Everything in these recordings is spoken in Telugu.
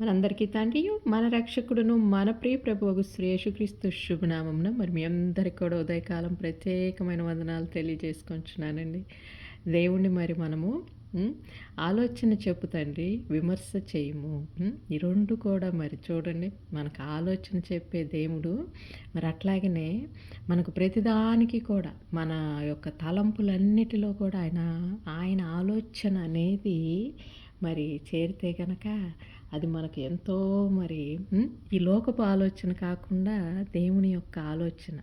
మనందరికీ తండ్రియు, మన రక్షకుడును, మన ప్రియ ప్రభువగు శ్రీ యేసుక్రీస్తు శుభనామమున మరి మీ అందరికి కూడా ఉదయకాలం ప్రత్యేకమైన వందనాలు తెలియజేసుకుంటున్నానండి. దేవుణ్ణి మరి మనము ఆలోచన చెప్పు తండ్రి, విమర్శ చేయము. ఈ 2 కూడా మరి చూడండి, మనకు ఆలోచన చెప్పే దేవుడు. మరి అట్లాగనే మనకు ప్రతిదానికి కూడా మన యొక్క తలంపులన్నిటిలో కూడా ఆయన ఆలోచన అనేది మరి చేరితే గనక అది మనకు ఎంతో మరి ఈ లోకపు ఆలోచన కాకుండా దేవుని యొక్క ఆలోచన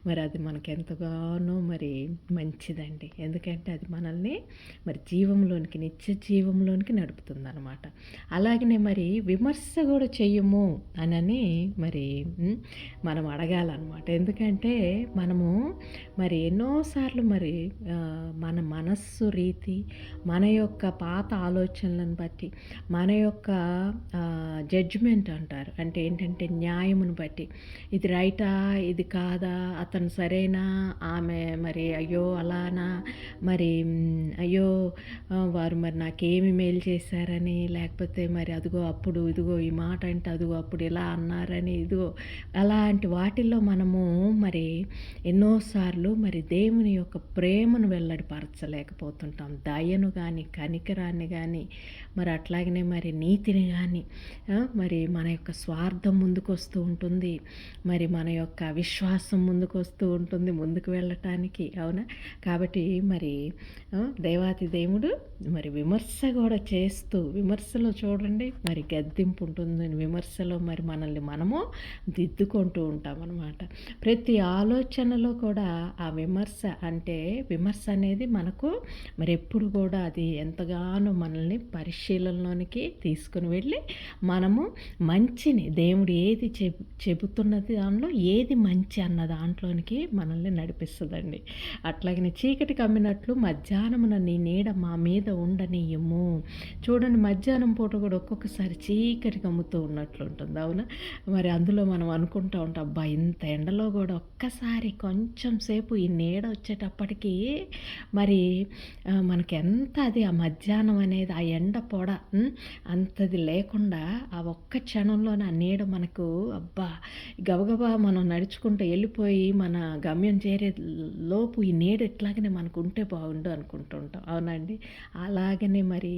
మరి అది మనకు ఎంతగానో మరి మంచిదండి. ఎందుకంటే అది మనల్ని మరి జీవంలోనికి, నిత్య జీవంలోనికి నడుపుతుంది అనమాట. అలాగనే మరి విమర్శ కూడా చెయ్యము అని మరి మనం అడగాలన్నమాట. ఎందుకంటే మనము మరి ఎన్నోసార్లు మరి మన మనస్సు రీతి, మన యొక్క పాత ఆలోచనలను బట్టి, మన యొక్క జడ్జిమెంట్ అంటారు, అంటే ఏంటంటే న్యాయమును బట్టి, ఇది రైటా, ఇది కాదా, అతను సరేనా, ఆమె మరి అయ్యో అలానా, మరి అయ్యో వారు మరి నాకేమి మేలు చేశారని, లేకపోతే మరి అదిగో అప్పుడు ఇదిగో ఈ మాట అంటే అదిగో అప్పుడు ఇలా అన్నారని, ఇదిగో అలాంటి వాటిల్లో మనము మరి ఎన్నోసార్లు మరి దేవుని యొక్క ప్రేమను వెల్లడిపరచలేకపోతుంటాం. దయను కానీ, కనికరాన్ని కానీ, మరి అట్లాగనే మరి నీతిని కానీ, మరి మన యొక్క స్వార్థం ముందుకు వస్తూ ఉంటుంది, మరి మన యొక్క విశ్వాసం ముందుకు వస్తూ ఉంటుంది ముందుకు వెళ్ళటానికి. అవునా? కాబట్టి మరి దేవాతి దేవుడు మరి విమర్శ కూడా చేస్తూ, విమర్శలో చూడండి మరి గద్దింపు ఉంటుంది, విమర్శలో మరి మనల్ని మనము దిద్దుకుంటూ ఉంటాం అన్నమాట. ప్రతి ఆలోచనలో కూడా ఆ విమర్శ, అంటే విమర్శ అనేది మనకు మరి ఎప్పుడు కూడా అది ఎంతగానో మనల్ని పరిశీలనలోనికి తీసుకుని వెళ్ళి మనము మంచిని, దేవుడు ఏది చెబుతున్నది దానిలో ఏది మంచి అన్న దాంట్లోనికి మనల్ని నడిపిస్తుందండి. అట్లాగనే చీకటి కమ్మినట్లు మధ్యాహ్నమున నీ నీడ మా మీద ఉండనీయము. చూడండి, మధ్యాహ్నం పూట కూడా ఒక్కొక్కసారి చీకటి కమ్ముతూ ఉన్నట్లు ఉంటుంది. అవునా? మరి అందులో మనం అనుకుంటూ ఉంటాం, అబ్బా ఇంత ఎండలో కూడా ఒక్కసారి కొంచెం సేపు ఈ నీడ వచ్చేటప్పటికి మరి మనకి ఎంత అది ఆ మధ్యాహ్నం అనేది, ఆ ఎండ పొడ అంతది లేకుండా ఆ ఒక్క క్షణంలోనే ఆ నీడ మనకు, అబ్బా గబగబా మనం నడుచుకుంటూ వెళ్ళిపోయి మన గమ్యం చేరే లోపు ఈ నీడ ఎట్లాగనే మనకు ఉంటే బాగుండు అనుకుంటూ ఉంటాం. అవునండి? అలాగనే మరి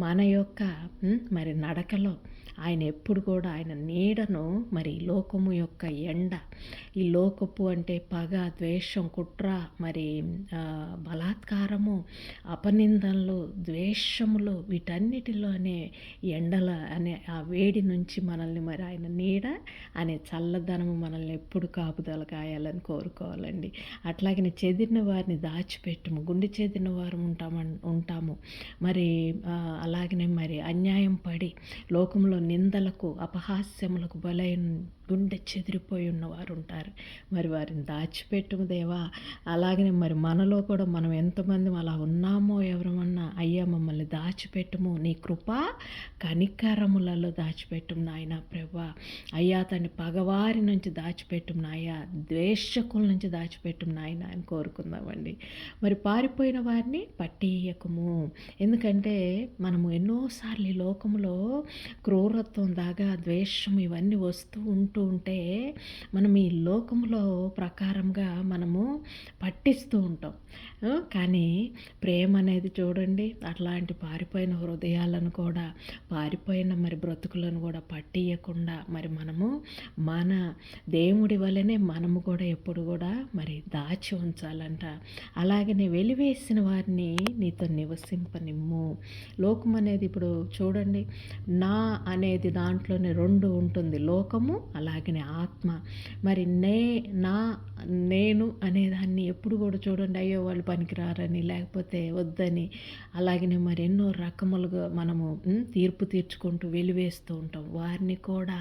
మన యొక్క మరి నడకలో ఆయన ఎప్పుడు కూడా ఆయన నీడను, మరి లోకము యొక్క ఎండ, ఈ లోకపు అంటే పగ, ద్వేషం, కుట్ర, మరి బలాత్కారము, అపనిందనలు, ద్వేషములు, వీటన్నిటిలోనే ఎండల అనే ఆ వేడి నుంచి మనల్ని మరి ఆయన నీడ అనే చల్లదనము మనల్ని ఎప్పుడు కాపుదల కాయాలని కోరుకోవాలండి. అట్లాగనే చెదిరిన వారిని దాచిపెట్టుము, గుండె చెదిరిన వారు ఉంటాము. మరి అలాగనే మరి అన్యాయం పడి లోకంలో నిందలకు, అపహాస్యములకు బలైన గుండె చెదిరిపోయి ఉన్నవారు ఉంటారు. మరి వారిని దాచిపెట్టుము దేవా. అలాగనే మరి మనలో కూడా మనం ఎంతమంది అలా ఉన్నామో ఎవరమన్నా, అయ్యా మమ్మల్ని దాచిపెట్టుము, నీ కృప కనికరములలో దాచిపెట్టుము నాయన ప్రభువా. అయ్యా తండ్రి, పగవారి నుంచి దాచిపెట్టుము నాయన, ద్వేషకుల నుంచి దాచిపెట్టుము నాయన అని కోరుకుందామండి. మరి పారిపోయిన వారిని పట్టియకము. ఎందుకంటే మనము ఎన్నోసార్లు ఈ లోకంలో క్రూరత్వం, దాగా, ద్వేషం ఇవన్నీ వస్తూ ఉంటే మనం ఈ లోకంలో ప్రకారంగా మనము పట్టిస్తూ ఉంటాం. కానీ ప్రేమ అనేది చూడండి, అట్లాంటి పారిపోయిన హృదయాలను కూడా, పారిపోయిన మరి బ్రతుకులను కూడా పట్టియకుండా మరి మనము మన దేవుడి వల్లనే మనము కూడా ఎప్పుడు కూడా మరి దాచి ఉంచాలంట. అలాగనే వెలివేసిన వారిని నీతో నివసింపనిమ్ము. లోకం అనేది ఇప్పుడు చూడండి, నా అనేది దాంట్లోనే 2 ఉంటుంది, లోకము అలాగనే ఆత్మ. మరి నేను అనేదాన్ని ఎప్పుడు కూడా చూడండి, అయ్యో వాళ్ళు పనికిరారని, లేకపోతే వద్దని, అలాగనే మరి ఎన్నో రకములుగా మనము తీర్పు తీర్చుకుంటూ వెలివేస్తూ ఉంటాం. వారిని కూడా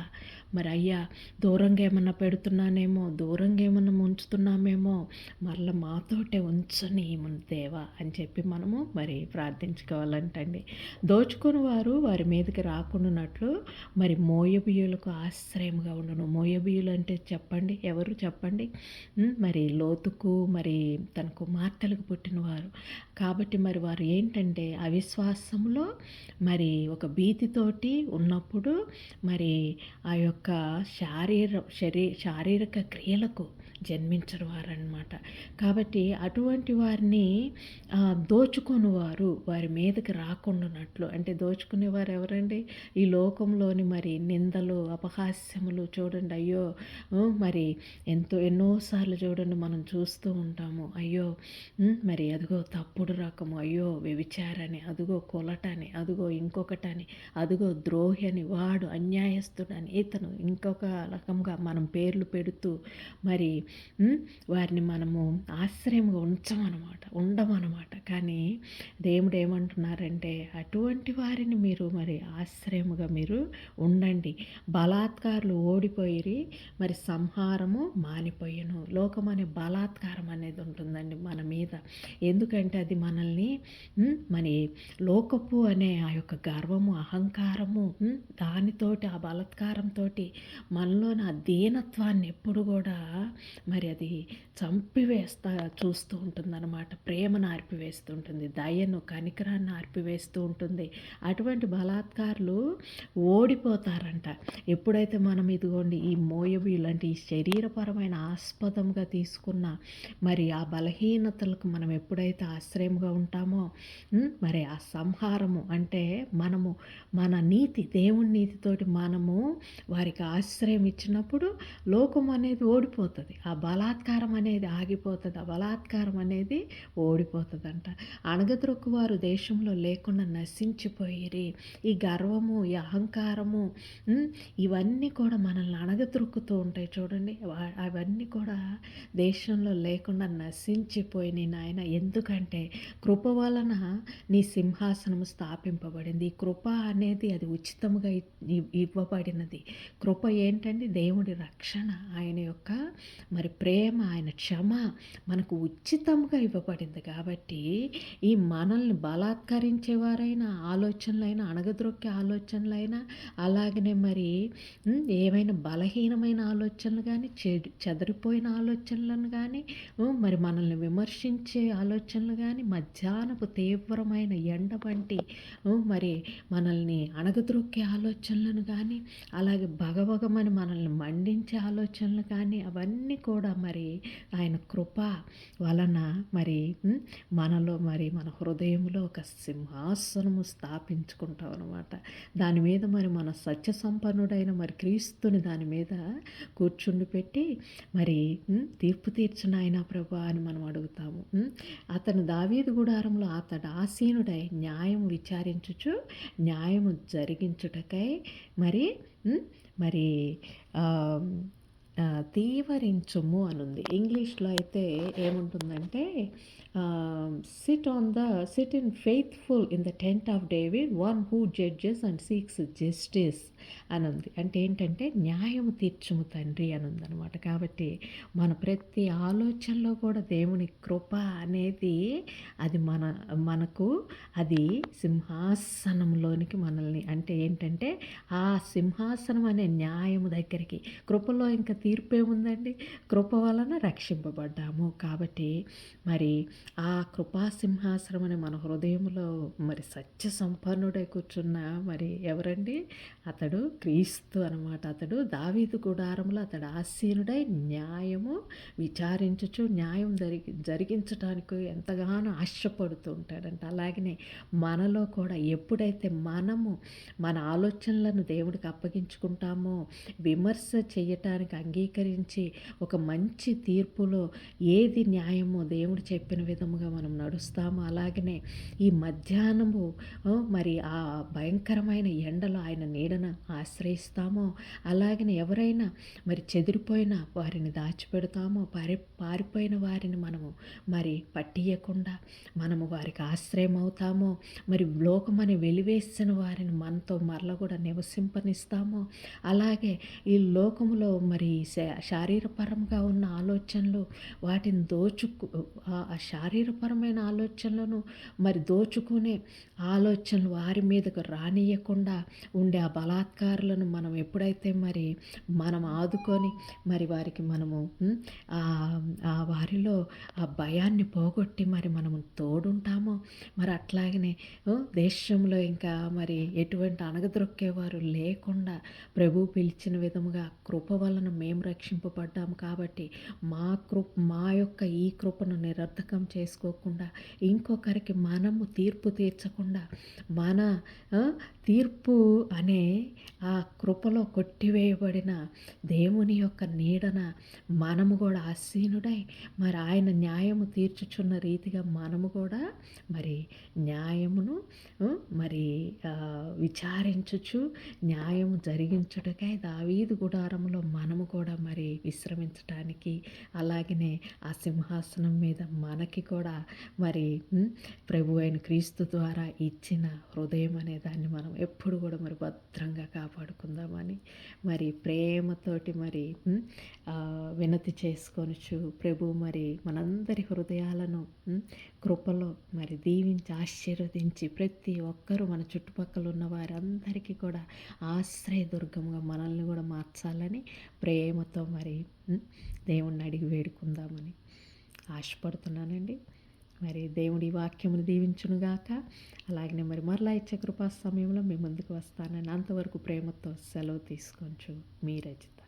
మరి అయ్యా దూరంగా ఏమన్నా పెడుతున్నానేమో, దూరంగా ఏమన్నా ఉంచుతున్నామేమో, మరలా మాతోటే ఉంచని దేవా అని చెప్పి మనము మరి ప్రార్థించుకోవాలంటండి. దోచుకుని వారు వారి మీదకి రాకుండానట్లు ఉన్నట్లు మరి మోయాబీయులకు ఆశ్రయముగా ఉండును. మోయాబీయులు అంటే చెప్పండి, ఎవరు చెప్పండి? మరి లోతుకు మరి తన కుమార్తెలకు పుట్టినవారు. కాబట్టి మరి వారు ఏంటంటే అవిశ్వాసంలో మరి ఒక భీతితోటి ఉన్నప్పుడు మరి ఆ యొక్క శారీరక క్రియలకు జన్మించరు వారనమాట. కాబట్టి అటువంటి వారిని దోచుకొనివారు వారి మీదకి రాకుండానట్లు. అంటే దోచుకునేవారు ఎవరండి? ఈ లోకంలోని మరి నిందలు, అపహాస్యములు చూడండి. అయ్యో మరి ఎన్నోసార్లు చూడండి మనం చూస్తూ ఉంటాము. అయ్యో మరి అదిగో తప్పుడు రకము, అయ్యో వ్యభిచారని, అదిగో కొలటని, అదిగో ఇంకొకటని, అదిగో ద్రోహి అని, వాడు అన్యాయస్తుడని, ఇతను ఇంకొక రకంగా మనం పేర్లు పెడుతూ మరి వారిని మనము ఆశ్రయంగా ఉండమన్నమాట. కానీ దేవుడు ఏమంటున్నారంటే అటువంటి వారిని మీరు మరి ఆశ్రయముగా మీరు ఉండండి. బలాత్కారులు ఓడిపోయి మరి సంహారము మానిపోయెను. లోకం అనే బలాత్కారం అనేది ఉంటుందండి మన మీద. ఎందుకంటే అది మనల్ని మరి లోకపు అనే ఆ యొక్క గర్వము, అహంకారము, దానితోటి ఆ బలాత్కారంతో మనలోని ఆ దీనత్వాన్ని ఎప్పుడు కూడా మరి అది చూస్తూ ఉంటుందన్నమాట. ప్రేమను ఆర్పివేస్తూ ఉంటుంది, దయను, కనికరాన్ని ఆర్పివేస్తూ ఉంటుంది. అటువంటి బలాత్కారులు ఓడిపోతారంట. ఎప్పుడైతే మనం ఇదిగోండి ఈ మోయాబీయులు అంటే ఈ శరీరపరమైన ఆస్పదంగా తీసుకున్న మరి ఆ బలహీనతలకు మనం ఎప్పుడైతే ఆశ్రయంగా ఉంటామో మరి ఆ సంహారము అంటే మనము మన నీతి, దేవుని నీతితోటి మనము వారికి ఆశ్రయం ఇచ్చినప్పుడు లోకం అనేది ఓడిపోతుంది. ఆ బలాత్కారం అనేది ఆగిపోతుంది. ఆ బలాత్కారం అనేది ఓడిపోతుందంట. అణగద్రొక్కు వారు దేశంలో లేకుండా నశించిపోయిరి. ఈ గర్వము, ఈ అహంకారము ఇవన్నీ కూడా మనల్ని అణగద్రొక్కుతూ ఉంటాయి చూడండి. అవన్నీ కూడా దేశంలో లేకుండా నశించిపోయినాయి నాయన. ఎందుకంటే కృప వలన నీ సింహాసనము స్థాపింపబడింది. ఈ కృప అనేది అది ఉచితముగా ఇవ్వబడినది. కృప ఏంటంటే దేవుడి రక్షణ, ఆయన యొక్క మరి ప్రేమ, ఆయన క్షమ మనకు ఉచితంగా ఇవ్వబడింది. కాబట్టి ఈ మనల్ని బలాత్కరించేవారైనా, ఆలోచనలైనా, అణగద్రొక్కే ఆలోచనలైనా, అలాగనే మరి ఏమైనా బలహీనమైన ఆలోచనలు కానీ, చెదిరిపోయిన ఆలోచనలను కానీ, మరి మనల్ని విమర్శించే ఆలోచనలు కానీ, మధ్యాహ్నపు తీవ్రమైన ఎండ వంటి మరి మనల్ని అణగద్రొక్కే ఆలోచనలను కానీ, అలాగే భగభగమని మనల్ని మండించే ఆలోచనలు కానీ, అవన్నీ కూడా మరి ఆయన కృప వలన మరి మనలో మరి మన హృదయంలో ఒక సింహాసనము స్థాపించుకుంటాం అనమాట. దాని మీద మరి మన సత్య సంపన్నుడైన మరి క్రీస్తుని దాని మీద కూర్చుండి పెట్టి మరి తీర్పు తీర్చిన ఆయన ప్రభా అని మనం అడుగుతాము. అతను దావీదు గుడారంలో అతడు ఆసీనుడై న్యాయం విచారించుచు న్యాయము జరిగించుటకై మరి మరి తీవరించుము అనుంది. ఇంగ్లీష్లో అయితే ఏముంటుందంటే SIT in faithful in the tent of David one who judges and seeks justice అని ఉంది. అంటే ఏంటంటే న్యాయము తీర్చుము తండ్రి అని ఉందన్నమాట. కాబట్టి మన ప్రతి ఆలోచనలో కూడా దేవుని కృప అనేది అది మనకు అది సింహాసనంలోనికి మనల్ని, అంటే ఏంటంటే ఆ సింహాసనం అనే న్యాయము దగ్గరికి, కృపలో ఇంకా తీర్పు ఏముందండి? కృప వలన రక్షింపబడ్డాము. కాబట్టి మరి ఆ కృపా సింహాసనం అనే మన హృదయంలో మరి సత్య సంపన్నుడై కూర్చున్న మరి ఎవరండి? అతడు క్రీస్తు అనమాట. అతడు దావీదు గుడారంలో అతడు ఆసీనుడై న్యాయము విచారించుచు న్యాయం జరిగించడానికి ఎంతగానో ఆశపడుతూ ఉంటాడంట. అలాగనే మనలో కూడా ఎప్పుడైతే మనము మన ఆలోచనలను దేవుడికి అప్పగించుకుంటామో, విమర్శ చేయటానికి అంగీకరించి ఒక మంచి తీర్పులో ఏది న్యాయమో దేవుడు చెప్పిన విధముగా మనం నడుస్తామో, అలాగనే ఈ మధ్యాహ్నము మరి ఆ భయంకరమైన ఎండలో ఆయన నీడను ఆశ్రయిస్తామో, అలాగనే ఎవరైనా మరి చెదిరిపోయిన వారిని దాచిపెడతామో, పారిపోయిన వారిని మనము మరి పట్టియకుండా మనము వారికి ఆశ్రయం అవుతామో, మరి లోకమని వెలివేసిన వారిని మనతో మరల కూడా నివసింపనిస్తామో, అలాగే ఈ లోకములో మరి శారీరపరంగా ఉన్న ఆలోచనలు వాటిని ఆ శారీరపరమైన ఆలోచనలను మరి దోచుకునే ఆలోచనలు వారి మీదకు రానియకుండా ఉండే ఆ బలాత్కారులను మనం ఎప్పుడైతే మరి మనం ఆదుకొని మరి వారికి మనము ఆ వారిలో ఆ భయాన్ని పోగొట్టి మరి మనము తోడుంటామో మరి అట్లాగనే దేశంలో ఇంకా మరి ఎటువంటి అణగద్రొక్కేవారు లేకుండా ప్రభు పిలిచిన విధముగా కృప వలన మేము రక్షింపబడ్డాము కాబట్టి మా యొక్క ఈ కృపను నిరర్థకం చేసుకోకుండా ఇంకొకరికి మనము తీర్పు తీర్చకుండా మన తీర్పు అనే ఆ కృపలో కొట్టివేయబడిన దేవుని యొక్క నీడన మనము కూడా ఆసీనుడై మరి ఆయన న్యాయము తీర్చుచున్న రీతిగా మనము కూడా మరి న్యాయమును మరి విచారించుచు న్యాయము జరిగించుటకై దావీదు గుడారంలో మనము కూడా మరి విశ్రమించటానికి అలాగనే ఆ సింహాసనం మీద మనకి కూడా మరి ప్రభు అయిన క్రీస్తు ద్వారా ఇచ్చిన హృదయం అనే దాన్ని మనం ఎప్పుడు కూడా మరి భద్రంగా కాపాడుకుందామని మరి ప్రేమతోటి మరి వినతి చేసుకొనుచు ప్రభు మరి మనందరి హృదయాలను కృపలో మరి దీవించి ఆశీర్వదించి ప్రతి ఒక్కరూ మన చుట్టుపక్కల ఉన్న వారందరికీ కూడా ఆశ్రయదుర్గంగా మనల్ని కూడా మార్చాలని ప్రేమతో మరి దేవుణ్ణి అడిగి వేడుకుందామని ఆశపడుతున్నానండి. మరి దేవుడి వాక్యమును దీవించునుగాక. అలాగనే మరి మరలా ఇచ్చే కృపా సమయంలో మీ ముందుకు వస్తానని అంతవరకు ప్రేమతో సెలవు తీసుకొంచు మీ రచిత.